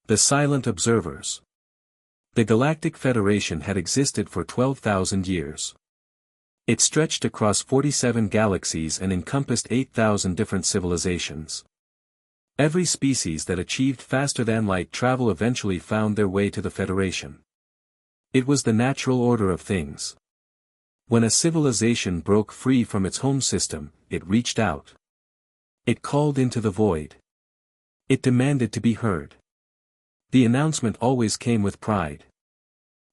The Silent Observers. The Galactic Federation had existed for 12,000 years. It stretched across 47 galaxies and encompassed 8,000 different civilizations. Every species that achieved faster-than-light travel eventually found their way to the Federation. It was the natural order of things. When a civilization broke free from its home system, it reached out. It called into the void. It demanded to be heard. The announcement always came with pride.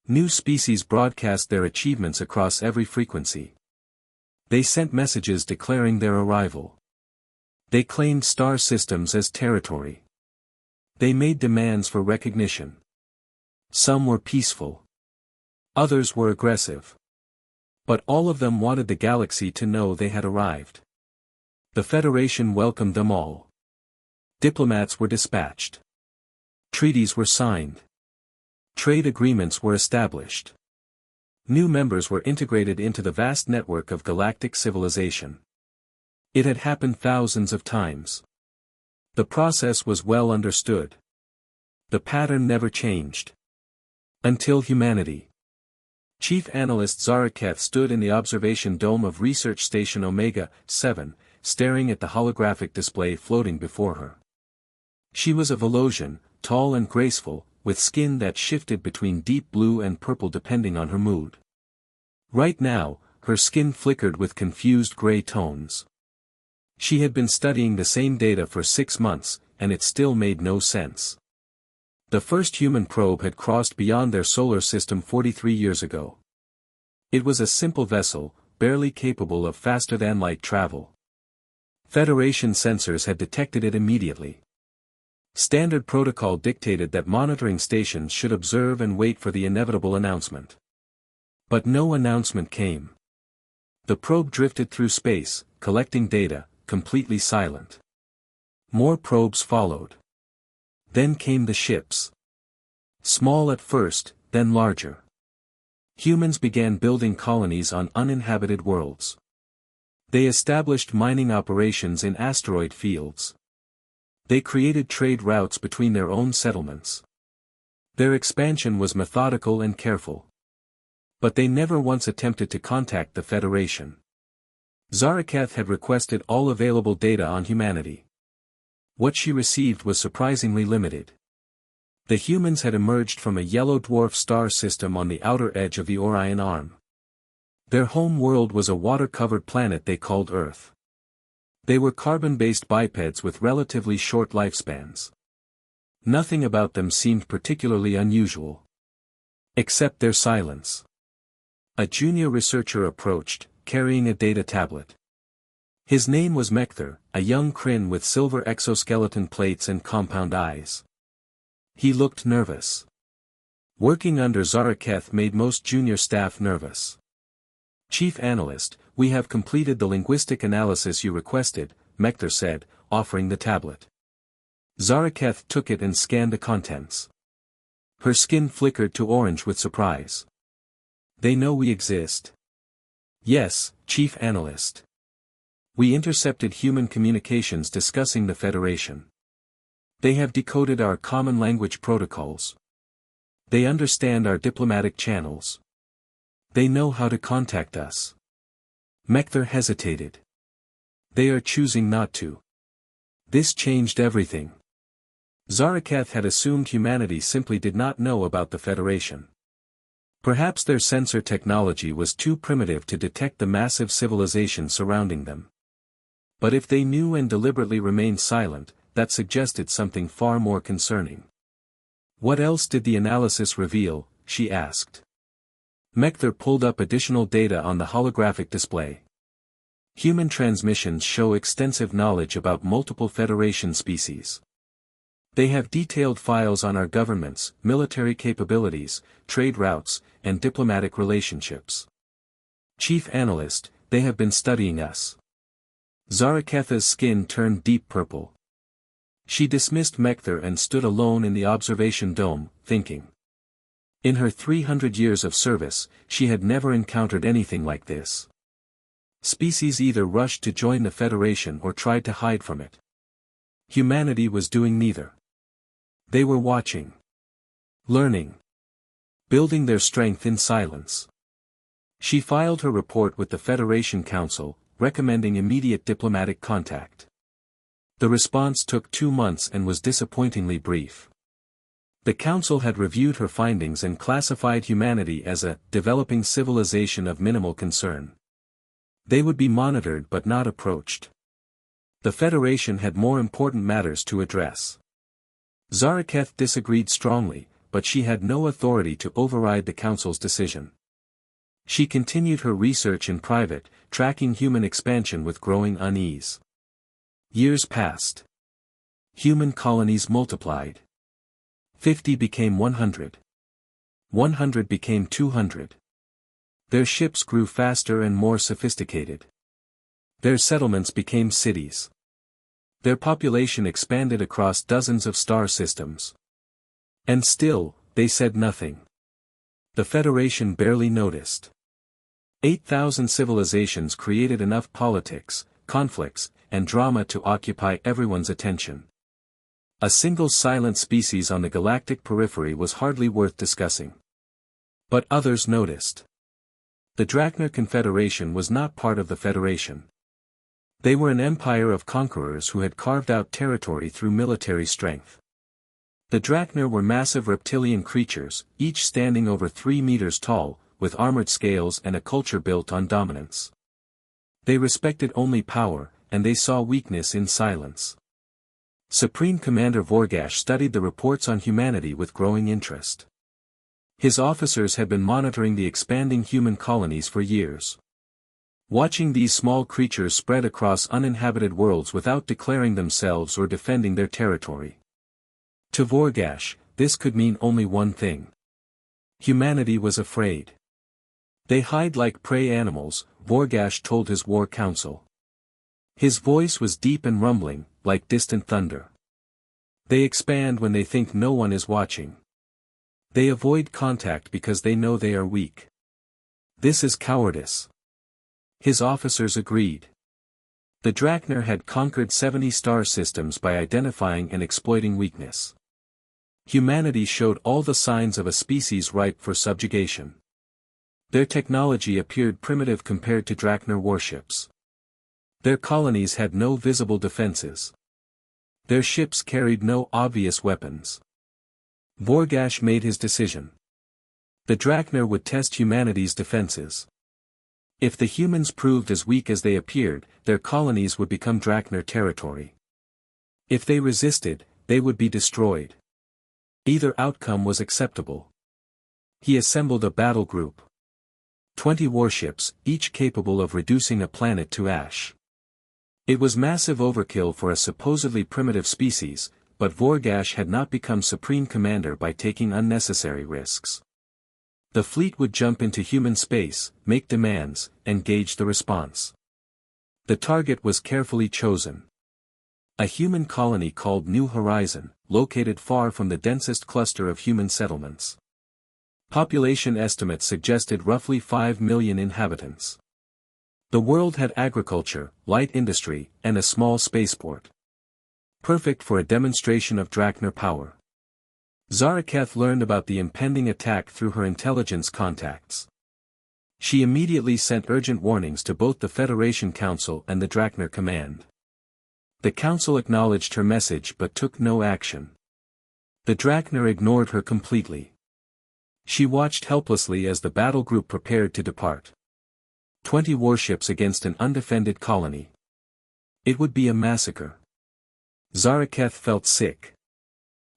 New species broadcast their achievements across every frequency. They sent messages declaring their arrival. They claimed star systems as territory. They made demands for recognition. Some were peaceful. Others were aggressive. But all of them wanted the galaxy to know they had arrived. The Federation welcomed them all. Diplomats were dispatched. Treaties were signed. Trade agreements were established. New members were integrated into the vast network of galactic civilization. It had happened thousands of times. The process was well understood. The pattern never changed. Until humanity. Chief Analyst Zaraketh stood in the observation dome of Research Station Omega-7, staring at the holographic display floating before her. She was of Velosian, tall and graceful, with skin that shifted between deep blue and purple depending on her mood. Right now, her skin flickered with confused gray tones. She had been studying the same data for 6 months, and it still made no sense. The first human probe had crossed beyond their solar system 43 years ago. It was a simple vessel, barely capable of faster-than-light travel. Federation sensors had detected it immediately. Standard protocol dictated that monitoring stations should observe and wait for the inevitable announcement. But no announcement came. The probe drifted through space, collecting data, completely silent. More probes followed. Then came the ships. Small at first, then larger. Humans began building colonies on uninhabited worlds. They established mining operations in asteroid fields. They created trade routes between their own settlements. Their expansion was methodical and careful. But they never once attempted to contact the Federation. Zaraketh had requested all available data on humanity. What she received was surprisingly limited. The humans had emerged from a yellow dwarf star system on the outer edge of the Orion Arm. Their home world was a water-covered planet they called Earth. They were carbon-based bipeds with relatively short lifespans. Nothing about them seemed particularly unusual. Except their silence. A junior researcher approached, carrying a data tablet. His name was Mekthar, a young Kryn with silver exoskeleton plates and compound eyes. He looked nervous. Working under Zaraketh made most junior staff nervous. Chief Analyst, we have completed the linguistic analysis you requested, Mekthar said, offering the tablet. Zaraketh took it and scanned the contents. Her skin flickered to orange with surprise. They know we exist. Yes, Chief Analyst. We intercepted human communications discussing the Federation. They have decoded our common language protocols. They understand our diplomatic channels. They know how to contact us. Mekthar hesitated. They are choosing not to. This changed everything. Zaraketh had assumed humanity simply did not know about the Federation. Perhaps their sensor technology was too primitive to detect the massive civilization surrounding them. But if they knew and deliberately remained silent, that suggested something far more concerning. What else did the analysis reveal? She asked. Mekthar pulled up additional data on the holographic display. Human transmissions show extensive knowledge about multiple Federation species. They have detailed files on our governments, military capabilities, trade routes, and diplomatic relationships. Chief Analyst, they have been studying us. Zaraketh's skin turned deep purple. She dismissed Mekthar and stood alone in the observation dome, thinking. In her 300 years of service, she had never encountered anything like this. Species either rushed to join the Federation or tried to hide from it. Humanity was doing neither. They were watching. Learning. Building their strength in silence. She filed her report with the Federation Council, recommending immediate diplomatic contact. The response took 2 months and was disappointingly brief. The Council had reviewed her findings and classified humanity as a developing civilization of minimal concern. They would be monitored but not approached. The Federation had more important matters to address. Zaraketh disagreed strongly, but she had no authority to override the Council's decision. She continued her research in private, tracking human expansion with growing unease. Years passed. Human colonies multiplied. 50 became 100. 100 became 200. Their ships grew faster and more sophisticated. Their settlements became cities. Their population expanded across dozens of star systems. And still, they said nothing. The Federation barely noticed. 8,000 civilizations created enough politics, conflicts, and drama to occupy everyone's attention. A single silent species on the galactic periphery was hardly worth discussing. But others noticed. The Drachner Confederation was not part of the Federation. They were an empire of conquerors who had carved out territory through military strength. The Drachner were massive reptilian creatures, each standing over 3 meters tall, with armored scales and a culture built on dominance. They respected only power, and they saw weakness in silence. Supreme Commander Vorgash studied the reports on humanity with growing interest. His officers had been monitoring the expanding human colonies for years. Watching these small creatures spread across uninhabited worlds without declaring themselves or defending their territory. To Vorgash, this could mean only one thing. Humanity was afraid. They hide like prey animals, Vorgash told his war council. His voice was deep and rumbling, like distant thunder. They expand when they think no one is watching. They avoid contact because they know they are weak. This is cowardice. His officers agreed. The Drachner had conquered 70 star systems by identifying and exploiting weakness. Humanity showed all the signs of a species ripe for subjugation. Their technology appeared primitive compared to Drachner warships. Their colonies had no visible defenses. Their ships carried no obvious weapons. Vorgash made his decision. The Drachner would test humanity's defenses. If the humans proved as weak as they appeared, their colonies would become Drachner territory. If they resisted, they would be destroyed. Either outcome was acceptable. He assembled a battle group. 20 warships, each capable of reducing a planet to ash. It was massive overkill for a supposedly primitive species, but Vorgash had not become supreme commander by taking unnecessary risks. The fleet would jump into human space, make demands, and gauge the response. The target was carefully chosen. A human colony called New Horizon, located far from the densest cluster of human settlements. Population estimates suggested roughly 5 million inhabitants. The world had agriculture, light industry, and a small spaceport. Perfect for a demonstration of Drachner power. Zaraketh learned about the impending attack through her intelligence contacts. She immediately sent urgent warnings to both the Federation Council and the Drachner Command. The Council acknowledged her message but took no action. The Drachner ignored her completely. She watched helplessly as the battle group prepared to depart. 20 warships against an undefended colony. It would be a massacre. Zaraketh felt sick.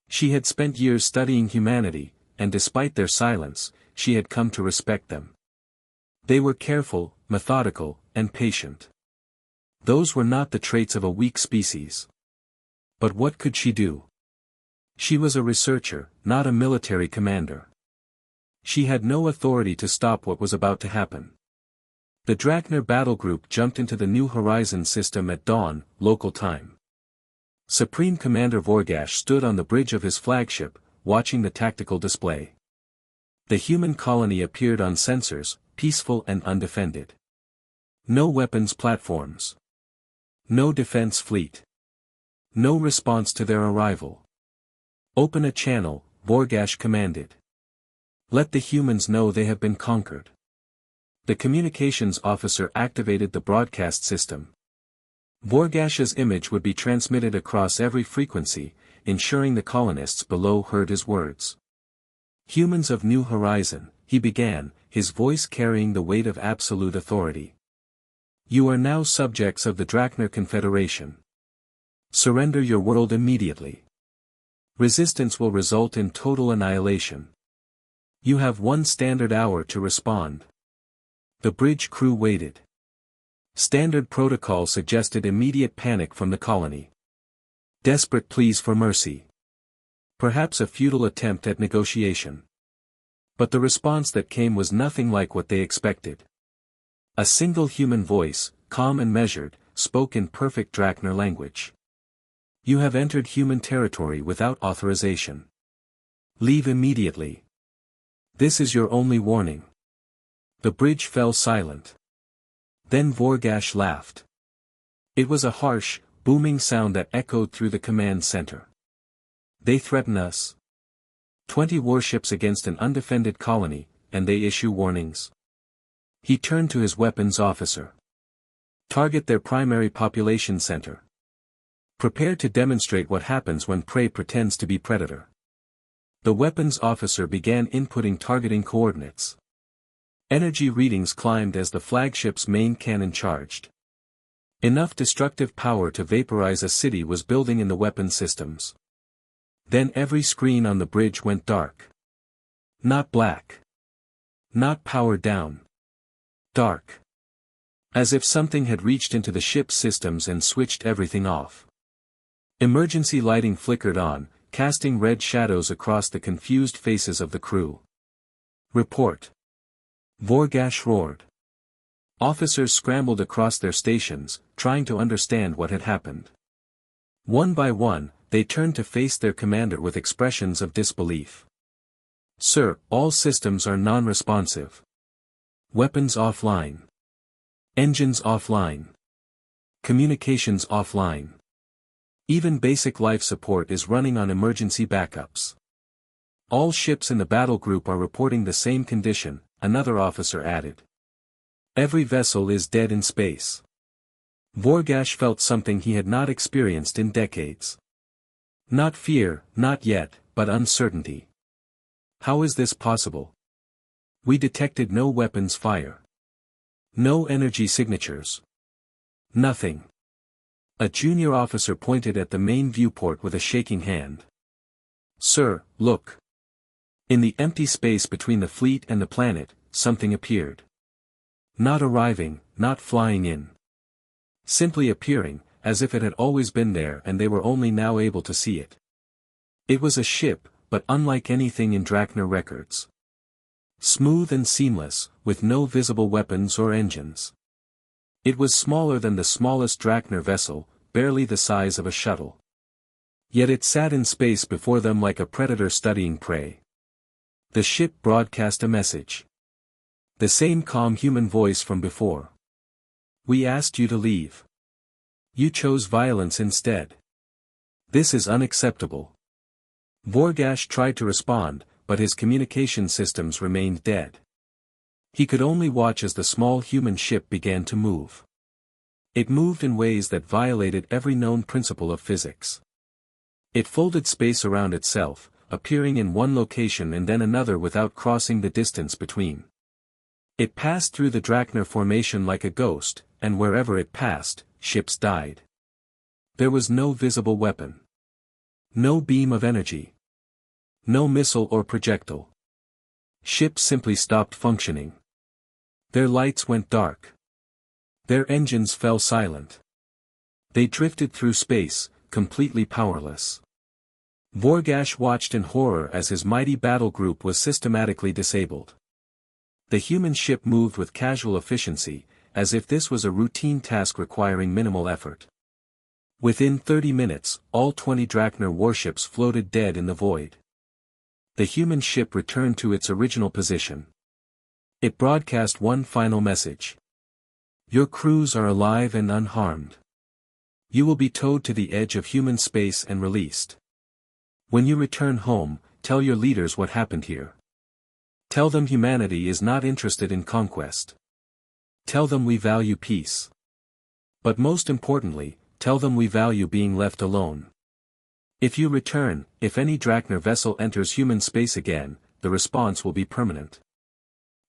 She had spent years studying humanity, and despite their silence, she had come to respect them. They were careful, methodical, and patient. Those were not the traits of a weak species. But what could she do? She was a researcher, not a military commander. She had no authority to stop what was about to happen. The Drachner battle group jumped into the New Horizon system at dawn, local time. Supreme Commander Vorgash stood on the bridge of his flagship, watching the tactical display. The human colony appeared on sensors, peaceful and undefended. No weapons platforms. No defense fleet. No response to their arrival. Open a channel, Vorgash commanded. Let the humans know they have been conquered. The communications officer activated the broadcast system. Vorgash's image would be transmitted across every frequency, ensuring the colonists below heard his words. Humans of New Horizon, he began, his voice carrying the weight of absolute authority. You are now subjects of the Drachner Confederation. Surrender your world immediately. Resistance will result in total annihilation. You have 1 standard hour to respond. The bridge crew waited. Standard protocol suggested immediate panic from the colony. Desperate pleas for mercy. Perhaps a futile attempt at negotiation. But the response that came was nothing like what they expected. A single human voice, calm and measured, spoke in perfect Drachner language. You have entered human territory without authorization. Leave immediately. This is your only warning. The bridge fell silent. Then Vorgash laughed. It was a harsh, booming sound that echoed through the command center. They threaten us. 20 warships against an undefended colony, and they issue warnings. He turned to his weapons officer. Target their primary population center. Prepare to demonstrate what happens when prey pretends to be predator. The weapons officer began inputting targeting coordinates. Energy readings climbed as the flagship's main cannon charged. Enough destructive power to vaporize a city was building in the weapon systems. Then every screen on the bridge went dark. Not black. Not powered down. Dark. As if something had reached into the ship's systems and switched everything off. Emergency lighting flickered on, casting red shadows across the confused faces of the crew. Report. Vorgash roared. Officers scrambled across their stations, trying to understand what had happened. One by one, they turned to face their commander with expressions of disbelief. Sir, all systems are non-responsive. Weapons offline. Engines offline. Communications offline. Even basic life support is running on emergency backups. All ships in the battle group are reporting the same condition, another officer added. Every vessel is dead in space. Vorgash felt something he had not experienced in decades. Not fear, not yet, but uncertainty. How is this possible? We detected no weapons fire. No energy signatures. Nothing. A junior officer pointed at the main viewport with a shaking hand. Sir, look. In the empty space between the fleet and the planet, something appeared. Not arriving, not flying in. Simply appearing, as if it had always been there and they were only now able to see it. It was a ship, but unlike anything in Drachner records. Smooth and seamless, with no visible weapons or engines. It was smaller than the smallest Drachner vessel, barely the size of a shuttle. Yet it sat in space before them like a predator studying prey. The ship broadcast a message. The same calm human voice from before. We asked you to leave. You chose violence instead. This is unacceptable. Vorgash tried to respond, but his communication systems remained dead. He could only watch as the small human ship began to move. It moved in ways that violated every known principle of physics. It folded space around itself, appearing in one location and then another without crossing the distance between. It passed through the Drachner formation like a ghost, and wherever it passed, ships died. There was no visible weapon. No beam of energy. No missile or projectile. Ships simply stopped functioning. Their lights went dark. Their engines fell silent. They drifted through space, completely powerless. Vorgash watched in horror as his mighty battle group was systematically disabled. The human ship moved with casual efficiency, as if this was a routine task requiring minimal effort. Within 30 minutes, all 20 Drachner warships floated dead in the void. The human ship returned to its original position. It broadcast one final message. Your crews are alive and unharmed. You will be towed to the edge of human space and released. When you return home, tell your leaders what happened here. Tell them humanity is not interested in conquest. Tell them we value peace. But most importantly, tell them we value being left alone. If you return, if any Drachner vessel enters human space again, the response will be permanent.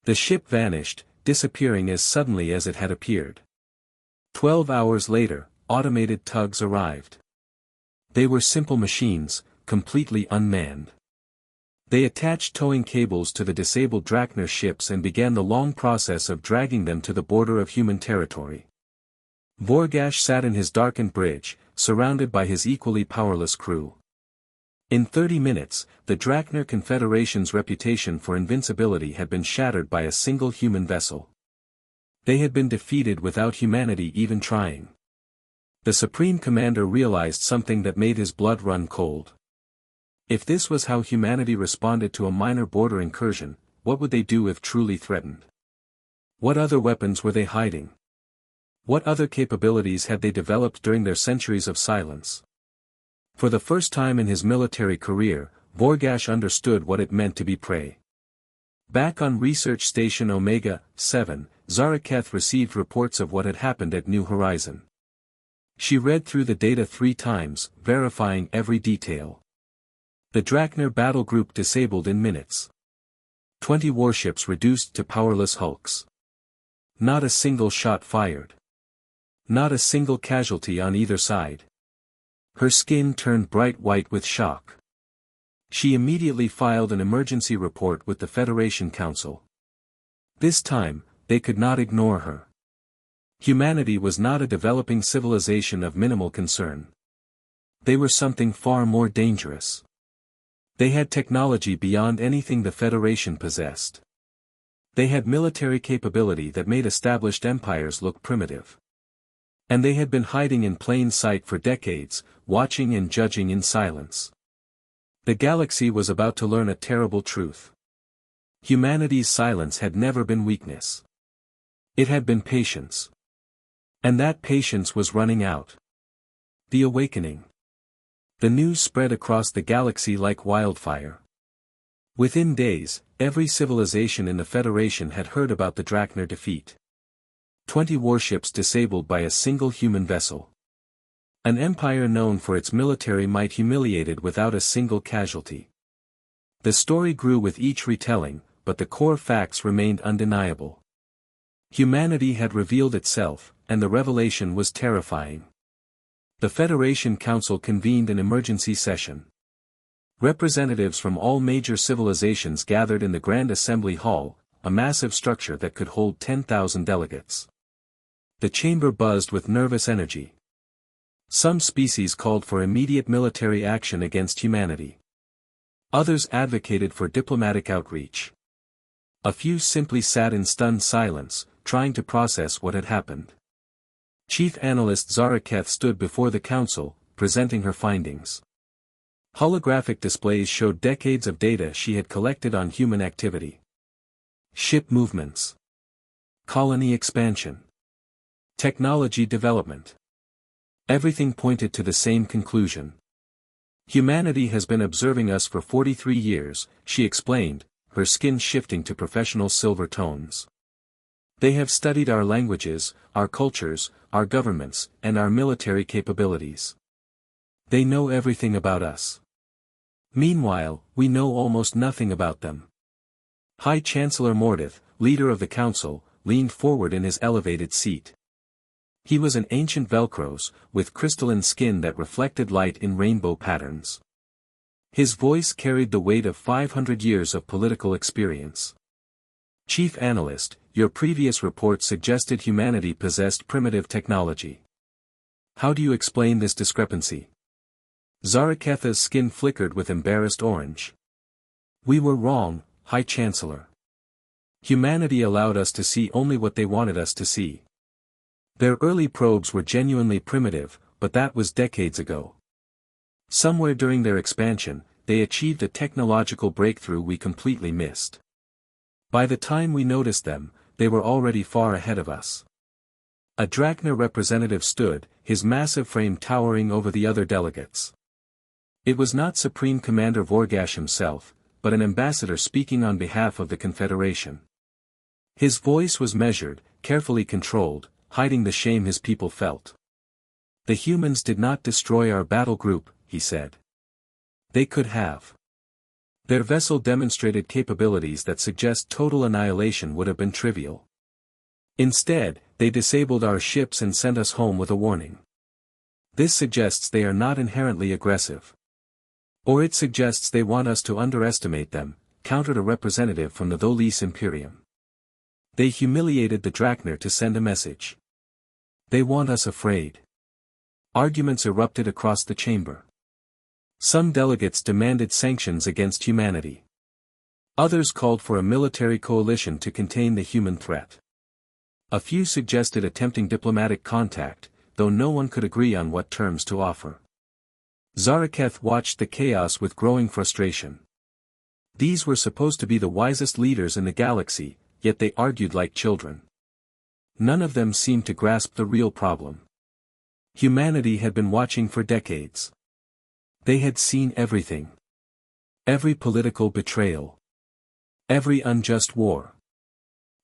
The ship vanished, disappearing as suddenly as it had appeared. 12 hours later, automated tugs arrived. They were simple machines, completely unmanned. They attached towing cables to the disabled Drachner ships and began the long process of dragging them to the border of human territory. Vorgash sat in his darkened bridge, surrounded by his equally powerless crew. In 30 minutes, the Drachner Confederation's reputation for invincibility had been shattered by a single human vessel. They had been defeated without humanity even trying. The Supreme Commander realized something that made his blood run cold. If this was how humanity responded to a minor border incursion, what would they do if truly threatened? What other weapons were they hiding? What other capabilities had they developed during their centuries of silence? For the first time in his military career, Vorgash understood what it meant to be prey. Back on Research Station Omega-7, Zaraketh received reports of what had happened at New Horizon. She read through the data 3 times, verifying every detail. The Drachner battle group disabled in minutes. 20 warships reduced to powerless hulks. Not a single shot fired. Not a single casualty on either side. Her skin turned bright white with shock. She immediately filed an emergency report with the Federation Council. This time, they could not ignore her. Humanity was not a developing civilization of minimal concern. They were something far more dangerous. They had technology beyond anything the Federation possessed. They had military capability that made established empires look primitive. And they had been hiding in plain sight for decades, watching and judging in silence. The galaxy was about to learn a terrible truth. Humanity's silence had never been weakness. It had been patience. And that patience was running out. The awakening. The news spread across the galaxy like wildfire. Within days, every civilization in the Federation had heard about the Drachner defeat. 20 warships disabled by a single human vessel. An empire known for its military might humiliated without a single casualty. The story grew with each retelling, but the core facts remained undeniable. Humanity had revealed itself, and the revelation was terrifying. The Federation Council convened an emergency session. Representatives from all major civilizations gathered in the Grand Assembly Hall, a massive structure that could hold 10,000 delegates. The chamber buzzed with nervous energy. Some species called for immediate military action against humanity. Others advocated for diplomatic outreach. A few simply sat in stunned silence, trying to process what had happened. Chief Analyst Zaraketh stood before the council, presenting her findings. Holographic displays showed decades of data she had collected on human activity. Ship movements. Colony expansion. Technology development. Everything pointed to the same conclusion. Humanity has been observing us for 43 years, she explained, her skin shifting to professional silver tones. They have studied our languages, our cultures, our governments, and our military capabilities. They know everything about us. Meanwhile, we know almost nothing about them. High Chancellor Mordith, leader of the council, leaned forward in his elevated seat. He was an ancient Velcros, with crystalline skin that reflected light in rainbow patterns. His voice carried the weight of 500 years of political experience. Chief Analyst, your previous report suggested humanity possessed primitive technology. How do you explain this discrepancy? Zaraketha's skin flickered with embarrassed orange. We were wrong, High Chancellor. Humanity allowed us to see only what they wanted us to see. Their early probes were genuinely primitive, but that was decades ago. Somewhere during their expansion, they achieved a technological breakthrough we completely missed. By the time we noticed them, they were already far ahead of us. A Drachner representative stood, his massive frame towering over the other delegates. It was not Supreme Commander Vorgash himself, but an ambassador speaking on behalf of the Confederation. His voice was measured, carefully controlled, hiding the shame his people felt. "The humans did not destroy our battle group," he said. "They could have. Their vessel demonstrated capabilities that suggest total annihilation would have been trivial. Instead, they disabled our ships and sent us home with a warning. This suggests they are not inherently aggressive. Or it suggests they want us to underestimate them," countered a representative from the Tholis Imperium. "They humiliated the Drachner to send a message. They want us afraid." Arguments erupted across the chamber. Some delegates demanded sanctions against humanity. Others called for a military coalition to contain the human threat. A few suggested attempting diplomatic contact, though no one could agree on what terms to offer. Zaraketh watched the chaos with growing frustration. These were supposed to be the wisest leaders in the galaxy, yet they argued like children. None of them seemed to grasp the real problem. Humanity had been watching for decades. They had seen everything. Every political betrayal. Every unjust war.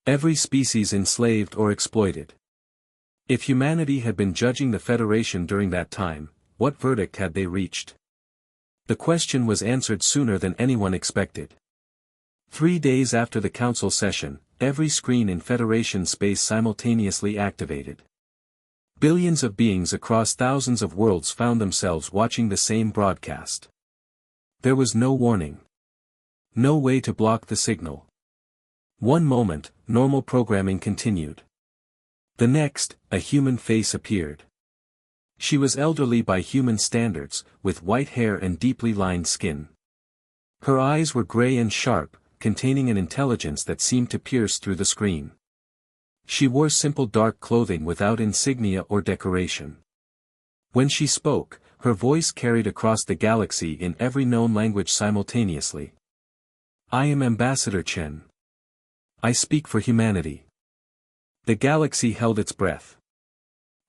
Every species enslaved or exploited. If humanity had been judging the Federation during that time, what verdict had they reached? The question was answered sooner than anyone expected. 3 days after the council session, every screen in Federation space simultaneously activated. Billions of beings across thousands of worlds found themselves watching the same broadcast. There was no warning. No way to block the signal. One moment, normal programming continued. The next, a human face appeared. She was elderly by human standards, with white hair and deeply lined skin. Her eyes were gray and sharp, containing an intelligence that seemed to pierce through the screen. She wore simple dark clothing without insignia or decoration. When she spoke, her voice carried across the galaxy in every known language simultaneously. "I am Ambassador Chen. I speak for humanity." The galaxy held its breath.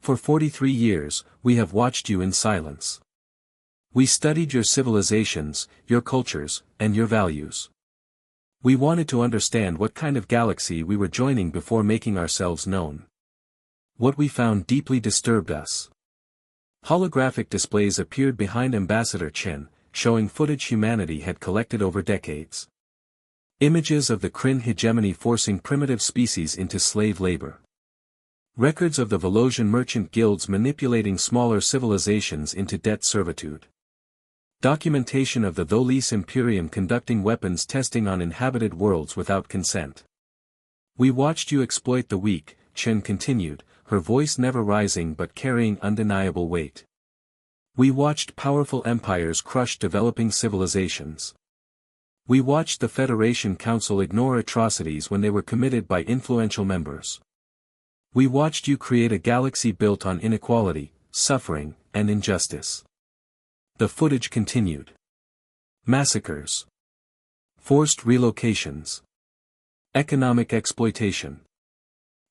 "For 43 years, we have watched you in silence. We studied your civilizations, your cultures, and your values. We wanted to understand what kind of galaxy we were joining before making ourselves known. What we found deeply disturbed us." Holographic displays appeared behind Ambassador Chen, showing footage humanity had collected over decades. Images of the Kryn hegemony forcing primitive species into slave labor. Records of the Velosian merchant guilds manipulating smaller civilizations into debt servitude. Documentation of the Tholis Imperium conducting weapons testing on inhabited worlds without consent. "We watched you exploit the weak," Chen continued, her voice never rising but carrying undeniable weight. "We watched powerful empires crush developing civilizations. We watched the Federation Council ignore atrocities when they were committed by influential members. We watched you create a galaxy built on inequality, suffering, and injustice." The footage continued. Massacres. Forced relocations. Economic exploitation.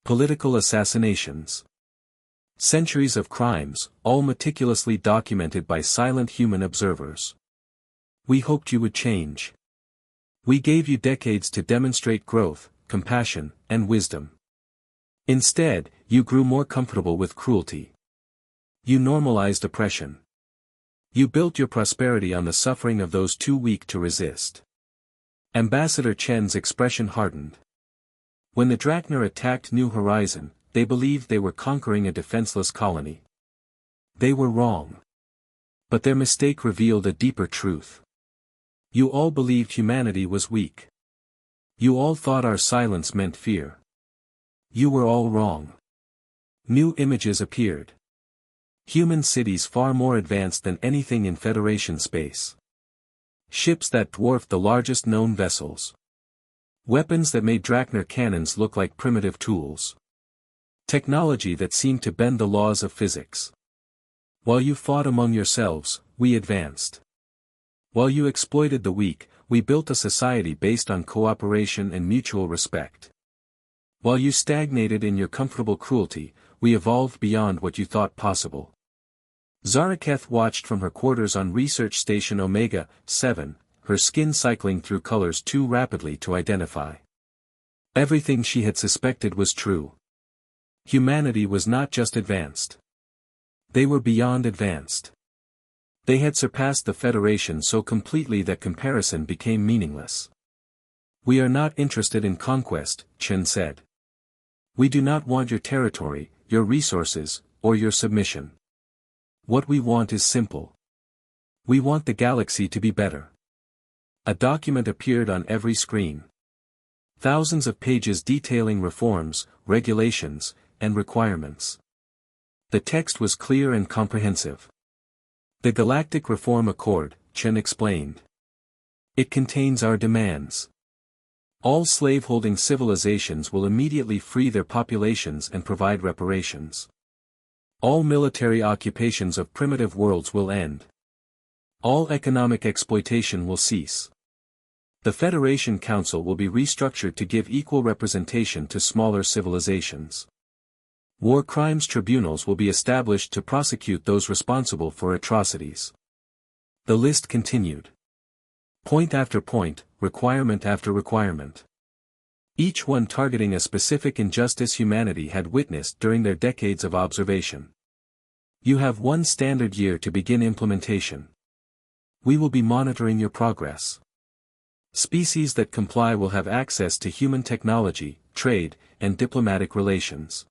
Political assassinations. Centuries of crimes, all meticulously documented by silent human observers. "We hoped you would change. We gave you decades to demonstrate growth, compassion, and wisdom. Instead, you grew more comfortable with cruelty. You normalized oppression. You built your prosperity on the suffering of those too weak to resist." Ambassador Chen's expression hardened. When the Drachner attacked New Horizon, they believed they were conquering a defenseless colony. They were wrong. But their mistake revealed a deeper truth. You all believed humanity was weak. You all thought our silence meant fear. You were all wrong. New images appeared. Human cities far more advanced than anything in Federation space. Ships that dwarfed the largest known vessels. Weapons that made Drachner cannons look like primitive tools. Technology that seemed to bend the laws of physics. While you fought among yourselves, we advanced. While you exploited the weak, we built a society based on cooperation and mutual respect. While you stagnated in your comfortable cruelty, we evolved beyond what you thought possible. Zaraketh watched from her quarters on Research Station Omega-7, her skin cycling through colors too rapidly to identify. Everything she had suspected was true. Humanity was not just advanced. They were beyond advanced. They had surpassed the Federation so completely that comparison became meaningless. "We are not interested in conquest," Chen said. "We do not want your territory, your resources, or your submission. What we want is simple. We want the galaxy to be better." A document appeared on every screen. Thousands of pages detailing reforms, regulations, and requirements. The text was clear and comprehensive. "The Galactic Reform Accord," Chen explained. "It contains our demands. All slaveholding civilizations will immediately free their populations and provide reparations. All military occupations of primitive worlds will end. All economic exploitation will cease. The Federation Council will be restructured to give equal representation to smaller civilizations. War crimes tribunals will be established to prosecute those responsible for atrocities." The list continued. Point after point, requirement after requirement. Each one targeting a specific injustice humanity had witnessed during their decades of observation. "You have one standard year to begin implementation. We will be monitoring your progress. Species that comply will have access to human technology, trade, and diplomatic relations.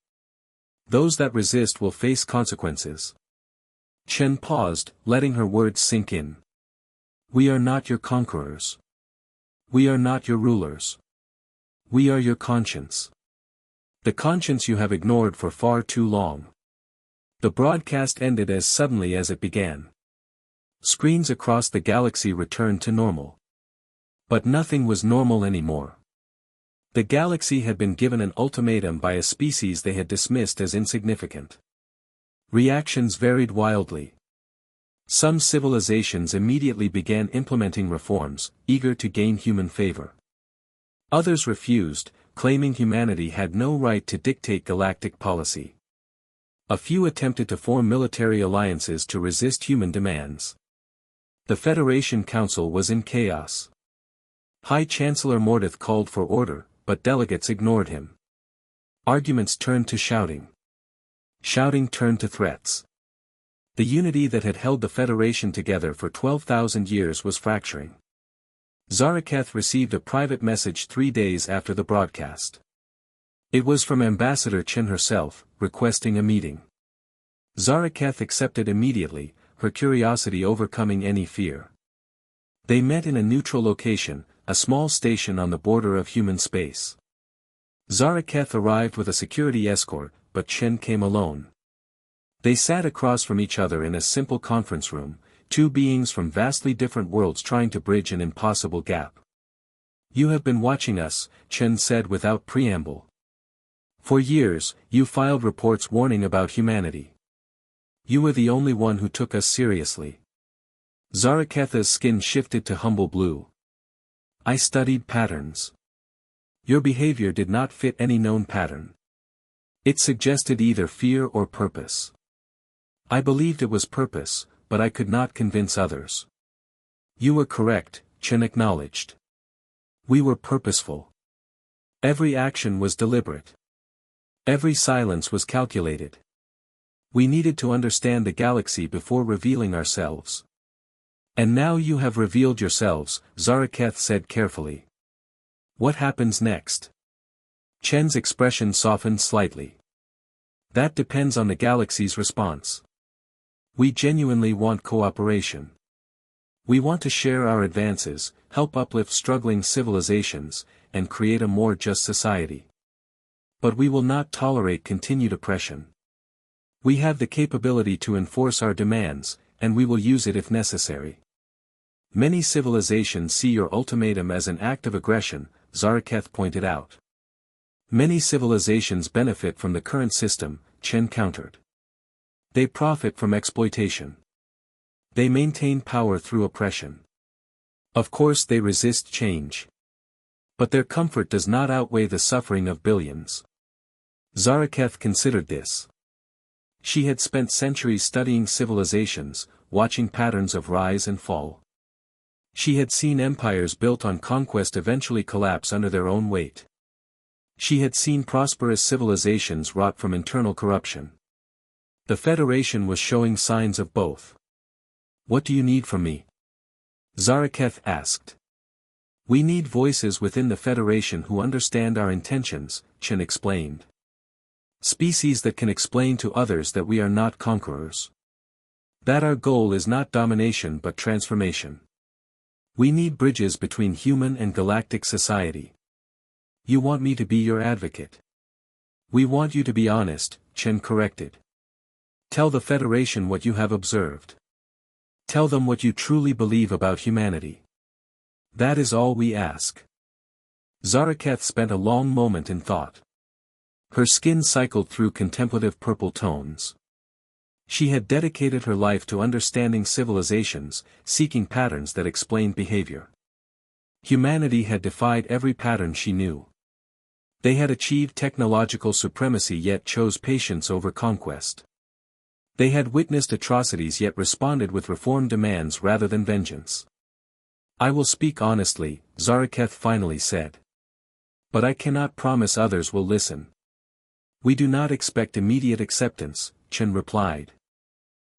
Those that resist will face consequences." Chen paused, letting her words sink in. "We are not your conquerors. We are not your rulers. We are your conscience. The conscience you have ignored for far too long." The broadcast ended as suddenly as it began. Screens across the galaxy returned to normal. But nothing was normal anymore. The galaxy had been given an ultimatum by a species they had dismissed as insignificant. Reactions varied wildly. Some civilizations immediately began implementing reforms, eager to gain human favor. Others refused, claiming humanity had no right to dictate galactic policy. A few attempted to form military alliances to resist human demands. The Federation Council was in chaos. High Chancellor Mordeth called for order, but delegates ignored him. Arguments turned to shouting. Shouting turned to threats. The unity that had held the Federation together for 12,000 years was fracturing. Zaraketh received a private message 3 days after the broadcast. It was from Ambassador Chen herself, requesting a meeting. Zaraketh accepted immediately, her curiosity overcoming any fear. They met in a neutral location, a small station on the border of human space. Zaraketh arrived with a security escort, but Chen came alone. They sat across from each other in a simple conference room, two beings from vastly different worlds trying to bridge an impossible gap. "You have been watching us," Chen said without preamble. "For years, you filed reports warning about humanity. You were the only one who took us seriously." Zaraketh's skin shifted to humble blue. "I studied patterns. Your behavior did not fit any known pattern. It suggested either fear or purpose. I believed it was purpose, but I could not convince others." "You were correct," Chen acknowledged. "We were purposeful. Every action was deliberate. Every silence was calculated. We needed to understand the galaxy before revealing ourselves." "And now you have revealed yourselves," Zaraketh said carefully. "What happens next?" Chen's expression softened slightly. "That depends on the galaxy's response. We genuinely want cooperation. We want to share our advances, help uplift struggling civilizations, and create a more just society. But we will not tolerate continued oppression. We have the capability to enforce our demands, and we will use it if necessary." "Many civilizations see your ultimatum as an act of aggression," Zaraketh pointed out. "Many civilizations benefit from the current system," Chen countered. "They profit from exploitation. They maintain power through oppression. Of course they resist change. But their comfort does not outweigh the suffering of billions." Zaraketh considered this. She had spent centuries studying civilizations, watching patterns of rise and fall. She had seen empires built on conquest eventually collapse under their own weight. She had seen prosperous civilizations rot from internal corruption. The Federation was showing signs of both. "What do you need from me?" Zaraketh asked. "We need voices within the Federation who understand our intentions," Chen explained. "Species that can explain to others that we are not conquerors. That our goal is not domination but transformation. We need bridges between human and galactic society." "You want me to be your advocate?" "We want you to be honest," Chen corrected. "Tell the Federation what you have observed. Tell them what you truly believe about humanity. That is all we ask." Zaraketh spent a long moment in thought. Her skin cycled through contemplative purple tones. She had dedicated her life to understanding civilizations, seeking patterns that explained behavior. Humanity had defied every pattern she knew. They had achieved technological supremacy yet chose patience over conquest. They had witnessed atrocities yet responded with reform demands rather than vengeance. "I will speak honestly," Zaraketh finally said. "But I cannot promise others will listen." "We do not expect immediate acceptance," Chen replied.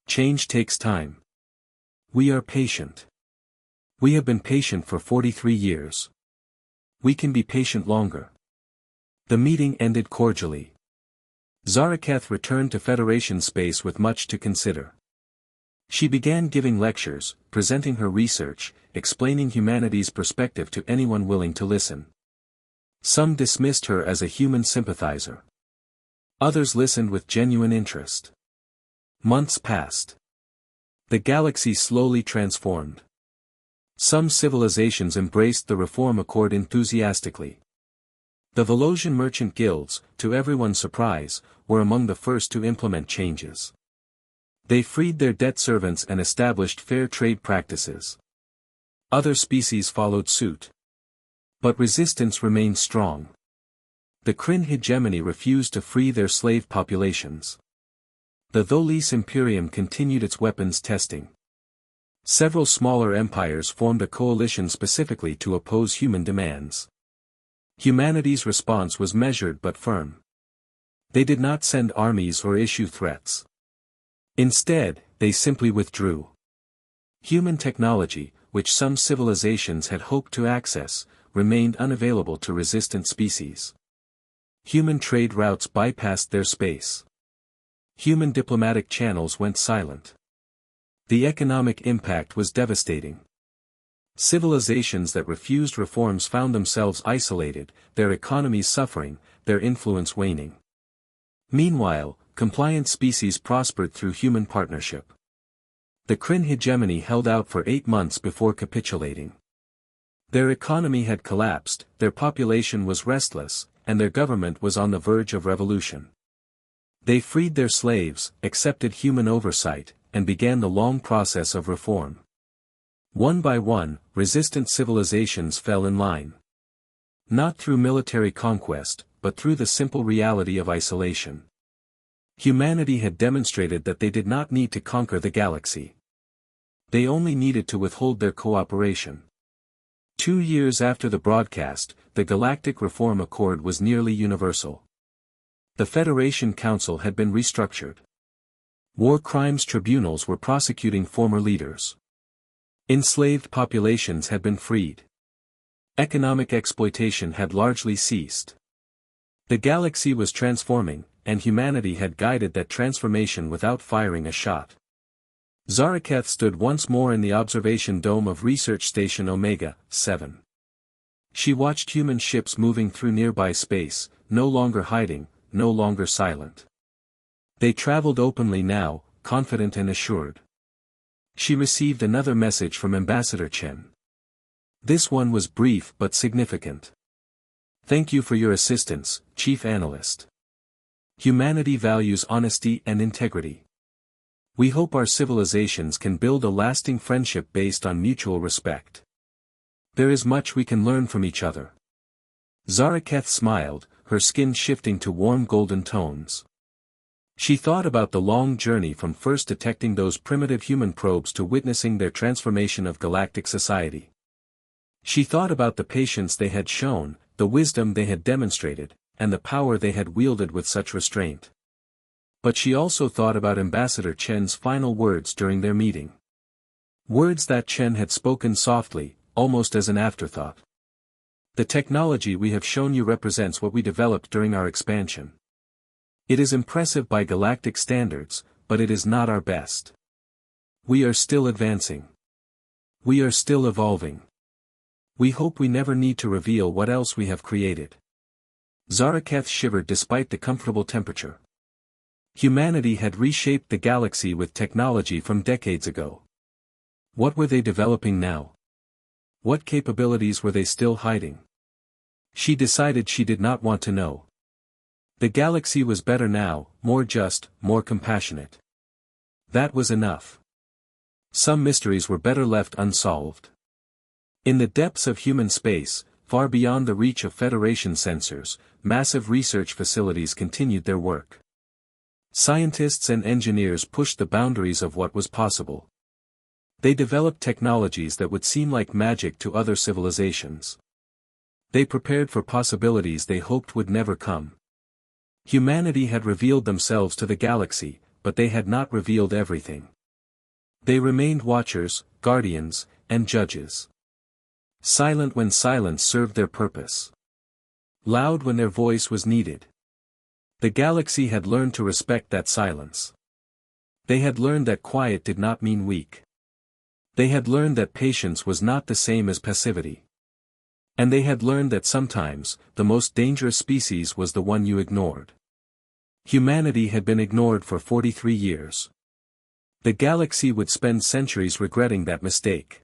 "Change takes time. We are patient. We have been patient for 43 years. We can be patient longer." The meeting ended cordially. Zaraketh returned to Federation space with much to consider. She began giving lectures, presenting her research, explaining humanity's perspective to anyone willing to listen. Some dismissed her as a human sympathizer. Others listened with genuine interest. Months passed. The galaxy slowly transformed. Some civilizations embraced the Reform Accord enthusiastically. The Velosian merchant guilds, to everyone's surprise, were among the first to implement changes. They freed their debt servants and established fair trade practices. Other species followed suit. But resistance remained strong. The Kryn hegemony refused to free their slave populations. The Tholis Imperium continued its weapons testing. Several smaller empires formed a coalition specifically to oppose human demands. Humanity's response was measured but firm. They did not send armies or issue threats. Instead, they simply withdrew. Human technology, which some civilizations had hoped to access, remained unavailable to resistant species. Human trade routes bypassed their space. Human diplomatic channels went silent. The economic impact was devastating. Civilizations that refused reforms found themselves isolated, their economies suffering, their influence waning. Meanwhile, compliant species prospered through human partnership. The Kryn hegemony held out for 8 months before capitulating. Their economy had collapsed, their population was restless, and their government was on the verge of revolution. They freed their slaves, accepted human oversight, and began the long process of reform. One by one, resistant civilizations fell in line. Not through military conquest, but through the simple reality of isolation. Humanity had demonstrated that they did not need to conquer the galaxy. They only needed to withhold their cooperation. 2 years after the broadcast, the Galactic Reform Accord was nearly universal. The Federation Council had been restructured. War crimes tribunals were prosecuting former leaders. Enslaved populations had been freed. Economic exploitation had largely ceased. The galaxy was transforming, and humanity had guided that transformation without firing a shot. Zaraketh stood once more in the observation dome of Research Station Omega-7. She watched human ships moving through nearby space, no longer hiding, no longer silent. They traveled openly now, confident and assured. She received another message from Ambassador Chen. This one was brief but significant. "Thank you for your assistance, Chief Analyst. Humanity values honesty and integrity. We hope our civilizations can build a lasting friendship based on mutual respect. There is much we can learn from each other." Zaraketh smiled, her skin shifting to warm golden tones. She thought about the long journey from first detecting those primitive human probes to witnessing their transformation of galactic society. She thought about the patience they had shown, the wisdom they had demonstrated, and the power they had wielded with such restraint. But she also thought about Ambassador Chen's final words during their meeting. Words that Chen had spoken softly, almost as an afterthought. The technology we have shown you represents what we developed during our expansion. It is impressive by galactic standards, but it is not our best. We are still advancing. We are still evolving. We hope we never need to reveal what else we have created. Zaraketh shivered despite the comfortable temperature. Humanity had reshaped the galaxy with technology from decades ago. What were they developing now? What capabilities were they still hiding? She decided she did not want to know. The galaxy was better now, more just, more compassionate. That was enough. Some mysteries were better left unsolved. In the depths of human space, far beyond the reach of Federation sensors, massive research facilities continued their work. Scientists and engineers pushed the boundaries of what was possible. They developed technologies that would seem like magic to other civilizations. They prepared for possibilities they hoped would never come. Humanity had revealed themselves to the galaxy, but they had not revealed everything. They remained watchers, guardians, and judges. Silent when silence served their purpose. Loud when their voice was needed. The galaxy had learned to respect that silence. They had learned that quiet did not mean weak. They had learned that patience was not the same as passivity. And they had learned that sometimes, the most dangerous species was the one you ignored. Humanity had been ignored for 43 years. The galaxy would spend centuries regretting that mistake.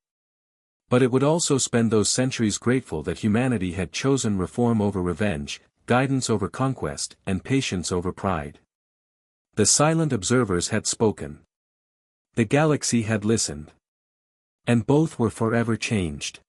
But it would also spend those centuries grateful that humanity had chosen reform over revenge, guidance over conquest, and patience over pride. The silent observers had spoken. The galaxy had listened. And both were forever changed.